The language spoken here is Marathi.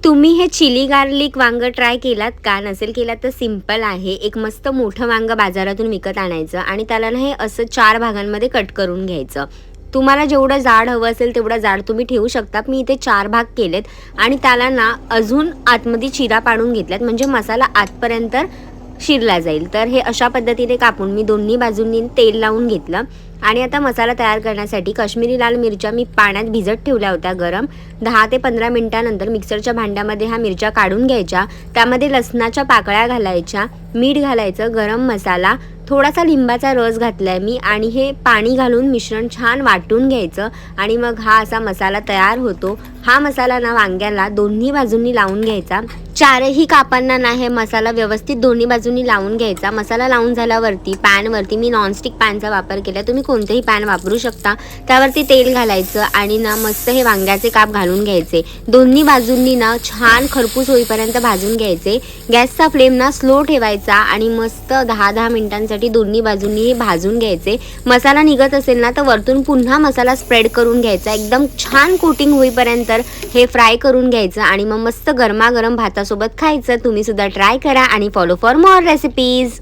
तुम्ही हे चिली गार्लिक वांगं ट्राय केलात का? नसेल केलात तर सिंपल आहे. एक मस्त मोठं वांगं बाजारातून विकत आणायचं आणि त्याला ना हे असं 4 भागांमध्ये कट करून घ्यायचं. तुम्हाला जेवढं जाड हवं असेल तेवढं जाड तुम्ही ठेवू शकता. मी इथे 4 भाग केलेत आणि त्याला ना अजून आतमध्ये चिरा पाडून घेतल्यात, म्हणजे मसाला आतपर्यंत शिरला जाईल. तर हे अशा पद्धतीने कापून मी दोन्ही बाजूंनी तेल लावून घेतलं आणि आता मसाला तयार करण्यासाठी काश्मीरी लाल मिरच्या मी पाण्यात भिजत ठेवल्या होत्या गरम. 10 ते 15 मिनिटानंतर मिक्सरच्या भांड्यामध्ये ह्या मिरच्या काढून घ्यायच्या. त्यामध्ये लसणाच्या पाकळ्या घालायच्या, मीठ घालायचं, गरम मसाला, थोडासा लिंबाचा रस घातलाय मी आणि हे पाणी घालून मिश्रण छान वाटून घ्यायचं आणि मग हा असा मसाला तयार होतो. हा मसाला ना वांग्याला दोन्ही बाजूंनी लावून घ्यायचा. 4ही कापांना ना हे मसाला व्यवस्थित दोन्ही बाजूंनी लावून घ्यायचा. मसाला लावून झाल्यावरती पॅनवरती मी नॉनस्टिक पॅनचा वापर केला, तुम्ही कोणतेही पॅन वापरू शकता. त्यावरती तेल घालायचं आणि ना मस्त हे वांग्याचे काप घालून घ्यायचे. दोन्ही बाजूंनी ना छान खरपूस होईपर्यंत भाजून घ्यायचे. गॅसचा फ्लेम ना स्लो ठेवायचा आणि मस्त 10-10 मिनिटांसाठी दोन्ही बाजूंनी हे भाजून घ्यायचे. मसाला निघत असेल ना तर वरतून पुन्हा मसाला स्प्रेड करून घ्यायचा. एकदम छान कोटिंग होईपर्यंत हे फ्राय करून घ्यायचं आणि मग मस्त गरमागरम भातासोबत खायचं. तुम्ही सुद्धा ट्राय करा आणि फॉलो फॉर मोर रेसिपीज.